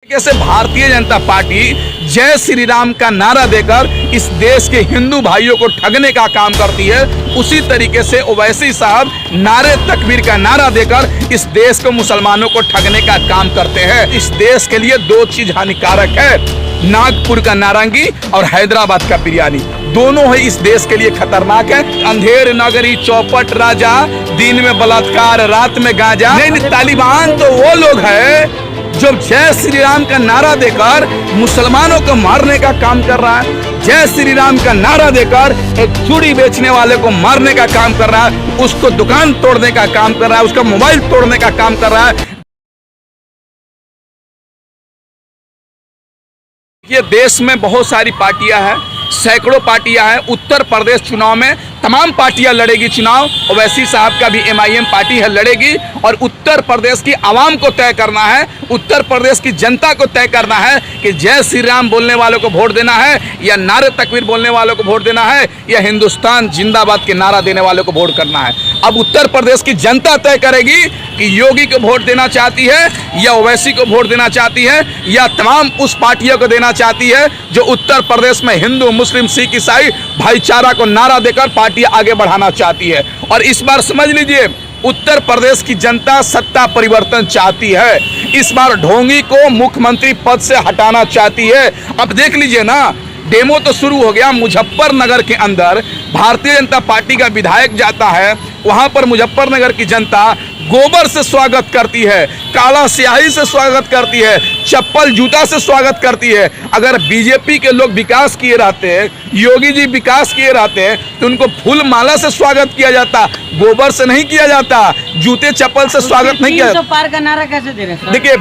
कैसे भारतीय जनता पार्टी जय श्री राम का नारा देकर इस देश के हिंदू भाइयों को ठगने का काम करती है, उसी तरीके से ओवैसी साहब नारे तकबीर का नारा देकर इस देश को मुसलमानों को ठगने का काम करते हैं। इस देश के लिए दो चीज हानिकारक है, नागपुर का नारंगी और हैदराबाद का बिरयानी, दोनों ही इस देश के लिए खतरनाक है। अंधेर नगरी चौपट राजा, दिन में बलात्कार रात में गांजा। नहीं, तालिबान तो वो लोग है जो जय श्री राम का नारा देकर मुसलमानों को मारने का काम कर रहा है। जय श्री राम का नारा देकर एक चूड़ी बेचने वाले को मारने का काम कर रहा है, उसको दुकान तोड़ने का काम कर रहा है, उसका मोबाइल तोड़ने का काम कर रहा है। ये देश में बहुत सारी पार्टियां हैं, सैकड़ों पार्टियां हैं। उत्तर प्रदेश चुनाव में तमाम पार्टियां लड़ेगी चुनाव। ओवैसी साहब का भी MIM पार्टी है, लड़ेगी। और उत्तर प्रदेश की आवाम को तय करना है, उत्तर प्रदेश की जनता को तय करना है कि जय श्री राम बोलने वालों को वोट देना है या नारे तकबीर बोलने वालों को वोट देना है या हिंदुस्तान जिंदाबाद के नारा देने वालों को वोट करना है। अब उत्तर प्रदेश की जनता तय करेगी कि योगी को वोट देना चाहती है या ओवैसी को वोट देना चाहती है या तमाम उस पार्टियों को देना चाहती है जो उत्तर प्रदेश में हिंदू मुस्लिम सिख ईसाई भाईचारा को नारा देकर पार्टी आगे बढ़ाना चाहती है। और इस बार समझ लीजिए, उत्तर प्रदेश की जनता सत्ता परिवर्तन चाहती है। इस बार ढोंगी को मुख्यमंत्री पद से हटाना चाहती है। अब देख लीजिए ना, डेमो तो शुरू हो गया। मुजफ्फरनगर के अंदर भारतीय जनता पार्टी का विधायक जाता है, वहां पर मुजफ्फरनगर की जनता गोबर से स्वागत करती है, काला स्याही से स्वागत करती है, चप्पल जूता से स्वागत करती है। अगर बीजेपी के लोग विकास किए रहते, योगी जी विकास किए रहते, तो उनको फूल माला से स्वागत किया जाता, गोबर से नहीं किया जाता, जूते चप्पल से स्वागत नहीं किया जाता। पार का नारा कैसे दे रहे हैं? देखिए,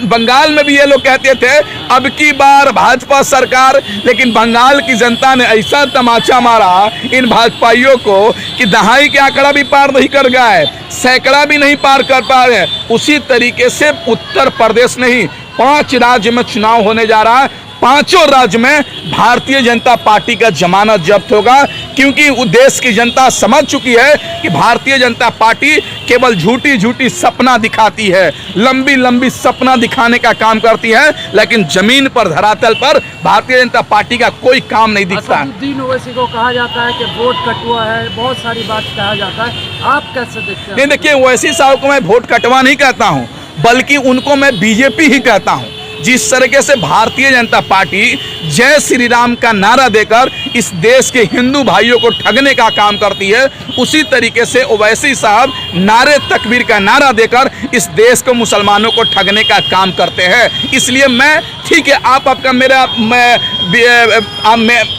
बंगाल में भी ये लोग कहते थे अब की बार भाजपा सरकार, लेकिन बंगाल की जनता ने ऐसा तमाचा मारा इन भाजपाइयों को कि दहाई के आंकड़ा भी पार नहीं कर गए, सैकड़ा भी नहीं पार कर पा रहे। उसी तरीके से उत्तर प्रदेश नहीं, 5 राज्य में चुनाव होने जा रहा है। 5 राज्य में भारतीय जनता पार्टी का जमानत जब्त होगा, क्योंकि देश की जनता समझ चुकी है कि भारतीय जनता पार्टी केवल झूठी झूठी सपना दिखाती है, लंबी लंबी सपना दिखाने का काम करती है, लेकिन जमीन पर धरातल पर भारतीय जनता पार्टी का कोई काम नहीं दिखता। असदुद्दीन ओवैसी को कहा जाता है कि वोट कटुआ है, बहुत सारी बात कहा जाता है, आप कैसे देखते हैं? नहीं, देखिए, ओवैसी साहब को मैं वोट कटवा नहीं कहता हूँ, बल्कि उनको मैं बीजेपी ही कहता हूँ। जिस तरीके से भारतीय जनता पार्टी जय श्री राम का नारा देकर इस देश के हिंदू भाइयों को ठगने का काम करती है, उसी तरीके से ओवैसी साहब नारे तकबीर का नारा देकर इस देश को मुसलमानों को ठगने का काम करते हैं। इसलिए मैं, ठीक है, आप आपका मेरा मैं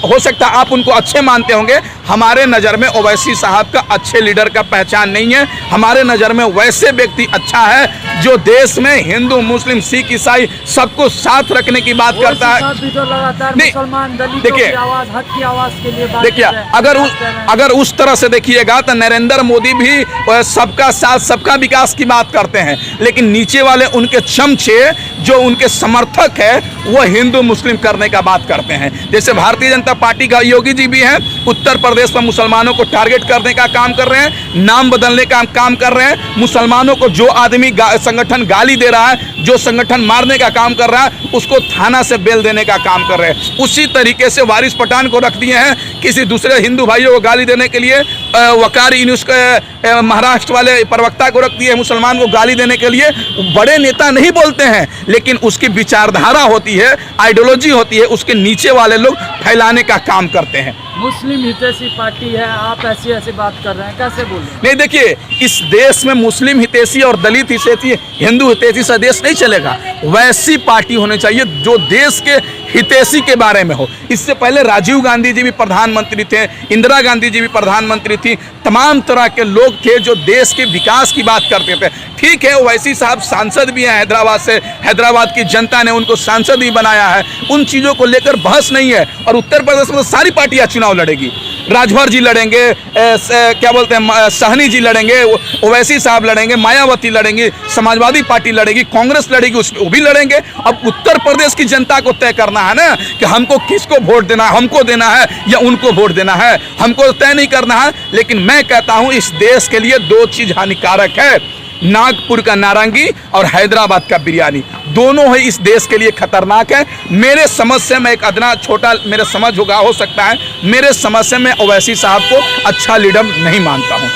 हो सकता है आप उनको अच्छे मानते होंगे, हमारे नज़र में ओवैसी साहब का अच्छे लीडर का पहचान नहीं है। हमारे नज़र में वैसे व्यक्ति अच्छा है जो देश में हिंदू मुस्लिम सिख ईसाई सबको साथ रखने की बात करता है। मुसलमान दलितों की आवाज, हक की आवाज के लिए बात देखिए, अगर उस तरह से देखिएगा तो नरेंद्र मोदी भी सबका साथ सबका विकास की बात करते हैं, लेकिन नीचे वाले उनके चमचे जो उनके समर्थक है वो हिंदू मुस्लिम करने का बात करते हैं। जैसे भारतीय जनता पार्टी का योगी जी भी हैं, उत्तर प्रदेश में मुसलमानों को टारगेट करने का काम कर रहे हैं, नाम बदलने का काम कर रहे हैं। मुसलमानों को जो आदमी संगठन गाली दे रहा है, जो संगठन मारने का काम कर रहा है, उसको थाना से बेल देने का काम कर रहे हैं। उसी तरीके से वारिस पठान को रख दिए हैं किसी दूसरे हिंदू भाइयों को गाली देने के लिए। वकारी न्यूज़ के महाराष्ट्र वाले प्रवक्ता को रख दिए मुसलमान को गाली देने के लिए। बड़े नेता नहीं बोलते हैं, लेकिन उसकी विचारधारा होती है, आइडियोलॉजी होती है, उसके नीचे वाले लोग फैलाने का काम करते हैं। मुस्लिम हितैषी पार्टी है, आप ऐसी बात कर रहे हैं, कैसे बोल रहे हैं? नहीं, देखिए, इस देश में मुस्लिम हितैषी और दलित हितैषी, हिंदू हितैषी से देश नहीं चलेगा। वैसी पार्टी होनी चाहिए जो देश के हितैषी के बारे में हो। इससे पहले राजीव गांधी जी भी प्रधानमंत्री थे, इंदिरा गांधी जी भी प्रधानमंत्री थी, तमाम तरह के लोग थे जो देश के विकास की बात करते थे। ठीक है, ओवैसी साहब सांसद भी हैं हैदराबाद से, हैदराबाद की जनता ने उनको सांसद ही बनाया है, उन चीज़ों को लेकर बहस नहीं है। और उत्तर प्रदेश में तो सारी पार्टियां चुनाव लड़ेगी। राजभर जी लड़ेंगे, क्या बोलते हैं, सहनी जी लड़ेंगे, ओवैसी साहब लड़ेंगे, मायावती लड़ेंगी, समाजवादी पार्टी लड़ेगी, कांग्रेस लड़ेगी, वो भी लड़ेंगे। अब उत्तर प्रदेश की जनता को तय करना है ना कि हमको किसको वोट देना है, हमको देना है या उनको वोट देना है, हमको तय नहीं करना है। लेकिन मैं कहता हूं इस देश के लिए दो चीज हानिकारक है, नागपुर का नारंगी और हैदराबाद का बिरयानी, दोनों ही इस देश के लिए खतरनाक है। मेरे समझ से, मैं एक अदना छोटा मेरा समझ होगा, हो सकता है, मेरे समझ से मैं ओवैसी साहब को अच्छा लीडर नहीं मानता हूँ।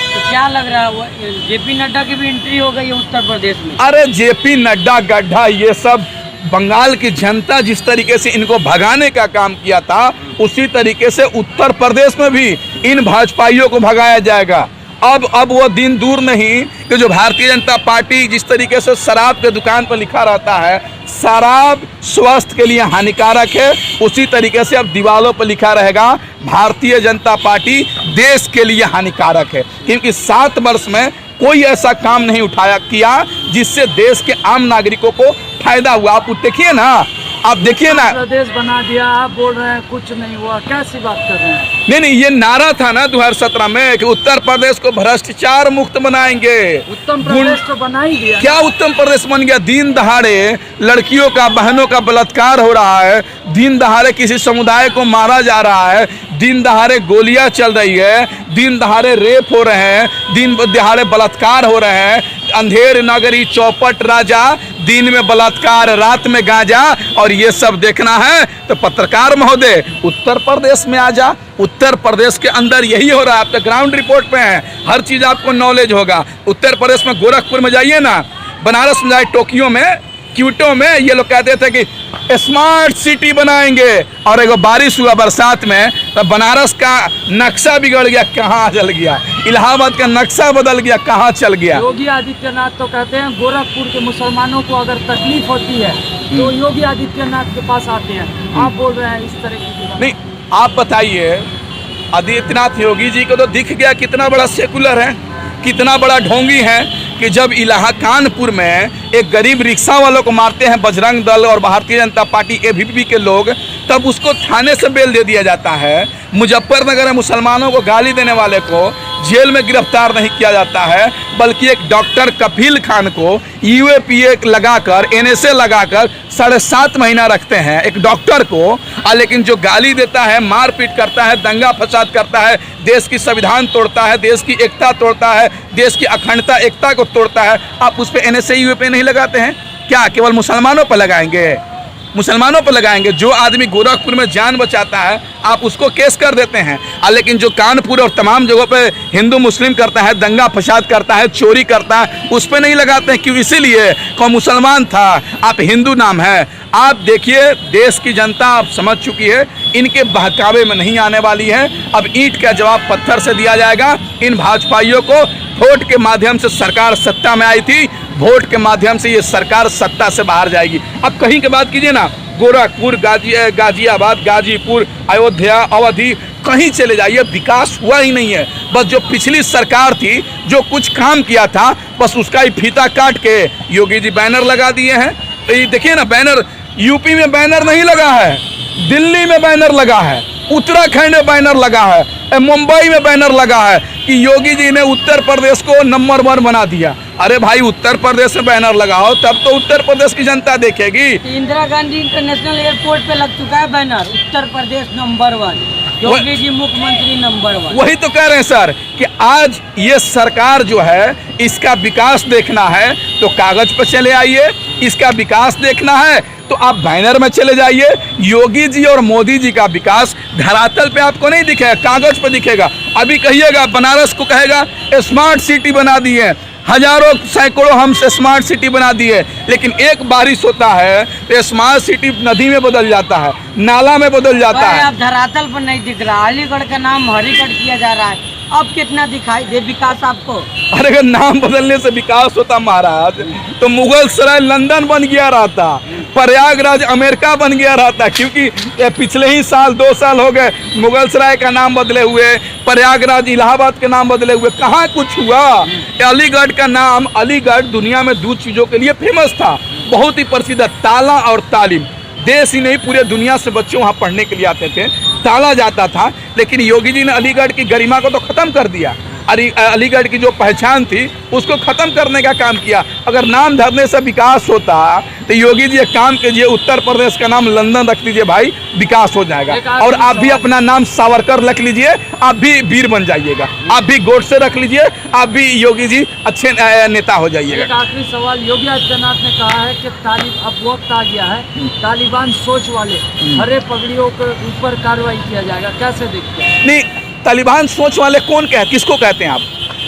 तो क्या लग रहा है, जेपी नड्डा की भी एंट्री हो गई है उत्तर प्रदेश में? अरे जेपी नड्डा गड्ढा ये सब, बंगाल की जनता जिस तरीके से इनको भगाने का काम किया था, उसी तरीके से उत्तर प्रदेश में भी इन भाजपाइयों को भगाया जाएगा। अब वो दिन दूर नहीं कि जो भारतीय जनता पार्टी जिस तरीके से शराब के दुकान पर लिखा रहता है शराब स्वास्थ्य के लिए हानिकारक है, उसी तरीके से अब दीवारों पर लिखा रहेगा भारतीय जनता पार्टी देश के लिए हानिकारक है। क्योंकि 7 वर्ष में कोई ऐसा काम नहीं उठाया किया जिससे देश के आम नागरिकों को फायदा हुआ। आप देखिए ना, आप देखिए ना, प्रदेश बना दिया, आप बोल रहे हैं कुछ नहीं हुआ, कैसी बात कर रहे हैं? नहीं, ये नारा था ना 2017 में कि उत्तर प्रदेश को भ्रष्टाचार मुक्त बनाएंगे। उत्तर प्रदेश तो बना ही दिया। क्या उत्तर प्रदेश बन गया? दिन दहाड़े लड़कियों का, बहनों का बलात्कार हो रहा है, दिन दहाड़े किसी समुदाय को मारा जा रहा है, दिन दहाड़े गोलियां चल रही है, दिन दहाड़े रेप हो रहे हैं, दिन दहाड़े बलात्कार हो रहे हैं। अंधेर नगरी चौपट राजा, दिन में बलात्कार रात में गांजा, और ये सब देखना है तो पत्रकार महोदय उत्तर प्रदेश में आ जा। उत्तर प्रदेश के अंदर यही हो रहा है। आप तो ग्राउंड रिपोर्ट पे हैं, हर चीज़ आपको नॉलेज होगा। उत्तर प्रदेश में गोरखपुर में जाइए ना, बनारस में जाए, टोक्यो में, क्यूटो में, ये लोग कहते थे कि स्मार्ट सिटी बनाएंगे, और एक बारिश हुआ बरसात में तो बनारस का नक्शा बिगड़ गया, कहाँ चल गया, इलाहाबाद का नक्शा बदल गया, कहाँ चल गया। योगी आदित्यनाथ तो कहते हैं गोरखपुर के मुसलमानों को अगर तकलीफ होती है तो योगी आदित्यनाथ के पास आते हैं। आप बोल रहे हैं इस तरह की बात? नहीं, आप बताइए, आदित्यनाथ योगी जी को तो दिख गया कितना बड़ा सेकुलर है, कितना बड़ा ढोंगी है कि जब कानपुर में एक गरीब रिक्शा वालों को मारते हैं बजरंग दल और भारतीय जनता पार्टी एबीवीपी के लोग, तब उसको थाने से बेल दे दिया जाता है। मुजफ्फरनगर में मुसलमानों को गाली देने वाले को जेल में गिरफ्तार नहीं किया जाता है, बल्कि एक डॉक्टर कफील खान को यूएपीए लगाकर, एनएसए लगाकर 7.5 महीना रखते हैं एक डॉक्टर को। लेकिन जो गाली देता है, मारपीट करता है, दंगा फसाद करता है, देश की संविधान तोड़ता है, देश की एकता तोड़ता है, देश की अखंडता एकता को तोड़ता है, आप उस पर एनएसए यूएपीए नहीं लगाते हैं? क्या केवल मुसलमानों पर लगाएंगे? मुसलमानों पर लगाएंगे? जो आदमी गोरखपुर में जान बचाता है आप उसको केस कर देते हैं, लेकिन जो कानपुर और तमाम जगहों पे हिंदू मुस्लिम करता है, दंगा फसाद करता है, चोरी करता है, उस पर नहीं लगाते हैं। क्यों? इसीलिए कौन मुसलमान था, आप हिंदू नाम है। आप देखिए, देश की जनता आप समझ चुकी है, इनके बहकावे में नहीं आने वाली है। अब ईंट का जवाब पत्थर से दिया जाएगा। इन भाजपाइयों को वोट के माध्यम से सरकार सत्ता में आई थी, वोट के माध्यम से ये सरकार सत्ता से बाहर जाएगी। अब कहीं की बात कीजिए ना, गोरखपुर, गाजियाबाद, गाजीपुर, अयोध्या, अवधि, कहीं चले जाइए, विकास हुआ ही नहीं है। बस जो पिछली सरकार थी, जो कुछ काम किया था, बस उसका ही फीता काट के योगी जी बैनर लगा दिए हैं। तो ये देखिए ना, बैनर यूपी में बैनर नहीं लगा है, दिल्ली में बैनर लगा है, उत्तराखंड में बैनर लगा है, मुंबई में बैनर लगा है कि योगी जी ने उत्तर प्रदेश को नंबर 1 बना दिया। अरे भाई, उत्तर प्रदेश में बैनर लगाओ तब तो उत्तर प्रदेश की जनता देखेगी। इंदिरा गांधी इंटरनेशनल एयरपोर्ट पे लग चुका है बैनर, उत्तर प्रदेश नंबर 1, योगी जी मुख्यमंत्री नंबर 1। वही तो कह रहे हैं सर कि आज ये सरकार जो है, इसका विकास देखना है तो कागज पर चले आइए, इसका विकास देखना है तो आप बैनर में चले जाइए। योगी जी और मोदी जी का विकास धरातल पे आपको नहीं दिखेगा, कागज पे दिखेगा। अभी कहिएगा, बनारस को कहेगा स्मार्ट सिटी बना दी है, हजारों सैकड़ों हम स्मार्ट सिटी बना दी है, लेकिन एक बारिश होता है तो स्मार्ट सिटी नदी में बदल जाता है, नाला में बदल जाता है। अब धरातल पर नहीं दिख रहा, अलीगढ़ का नाम हरिगढ़ किया जा रहा है, अब कितना दिखाई दे विकास आपको? अरे अगर नाम बदलने से विकास होता महाराज, तो मुगल सराय लंदन बन गया रहता, प्रयागराज अमेरिका बन गया रहता। क्योंकि पिछले ही साल 2 साल हो गए मुगल सराय का नाम बदले हुए, प्रयागराज इलाहाबाद के नाम बदले हुए, कहाँ कुछ हुआ। अलीगढ़ का नाम, अलीगढ़ दुनिया में 2 चीज़ों के लिए फेमस था, बहुत ही प्रसिद्ध, ताला और तालीम। देश ही नहीं, पूरे दुनिया से बच्चे वहाँ पढ़ने के लिए आते थे, ताला जाता था। लेकिन योगी जी ने अलीगढ़ की गरिमा को तो ख़त्म कर दिया। अलीगढ़ की जो पहचान थी उसको ख़त्म करने का काम किया। अगर नाम धरने से विकास होता तो योगी जी एक काम कीजिए, उत्तर प्रदेश का नाम लंदन रख लीजिए भाई, विकास हो जाएगा। और आप भी अपना नाम सावरकर रख लीजिए, आप भी वीर बन जाइएगा। आप भी गोडसे रख लीजिए, आप भी योगी जी अच्छे नेता हो जाइएगा। एक आखिरी सवाल, योगी आदित्यनाथ ने कहा है कि अब वक्त आ गया है तालिबान सोच वाले हरे पगड़ियों के ऊपर कार्रवाई किया जाएगा, कैसे देखते हैं? नहीं, तालिबान सोच वाले कौन किसको कहते हैं आप?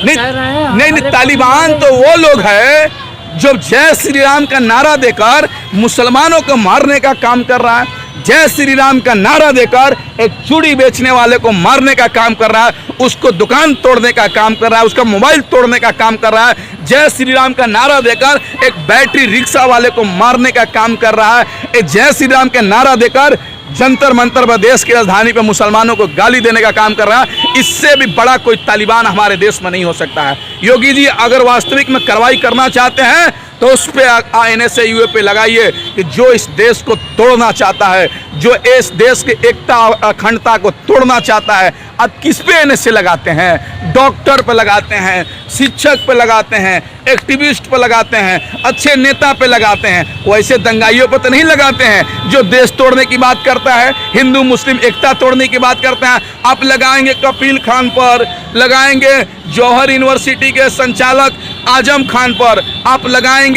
नहीं कह रहे हैं नहीं, तालिबान तो वो लोग हैं जो जय श्री राम का नारा देकर मुसलमानों को मारने का काम कर रहा है। जय श्री राम का नारा देकर एक चूड़ी बेचने वाले को मारने का काम कर रहा है, उसको दुकान तोड़ने का काम कर रहा है, उसका मोबाइल तोड़ने का काम कर रहा है। जय श्री राम का नारा देकर एक बैटरी रिक्शा वाले को मारने का काम कर रहा है। एक जय श्री राम का नारा देकर जंतर मंतर पर देश की राजधानी पर मुसलमानों को गाली देने का काम कर रहा है। इससे भी बड़ा कोई तालिबान हमारे देश में नहीं हो सकता है। योगी जी अगर वास्तविक में कार्रवाई करना चाहते हैं तो उस पर NSA पे लगाइए कि जो इस देश को तोड़ना चाहता है, जो इस देश की एकता अखंडता को तोड़ना चाहता है। अब किस पे NSA लगाते हैं? डॉक्टर पे लगाते हैं, शिक्षक पे लगाते हैं, एक्टिविस्ट पे लगाते हैं, अच्छे नेता पे लगाते हैं। वैसे दंगाइयों पर तो नहीं लगाते हैं जो देश तोड़ने की बात करता है, हिंदू मुस्लिम एकता तोड़ने की बात करता है। आप लगाएंगे कपिल खान पर, लगाएंगे जौहर यूनिवर्सिटी के संचालक आजम खान पर, आप लगाएंगे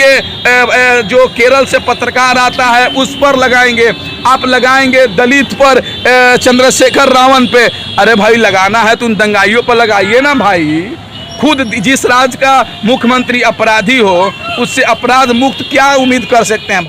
जो केरल से पत्रकार आता है उस पर लगाएंगे, आप लगाएंगे दलित पर, चंद्रशेखर रावण पे। अरे भाई लगाना है तो उन दंगाइयों पर लगाइए ना भाई। खुद जिस राज्य का मुख्यमंत्री अपराधी हो उससे अपराध मुक्त क्या उम्मीद कर सकते हैं?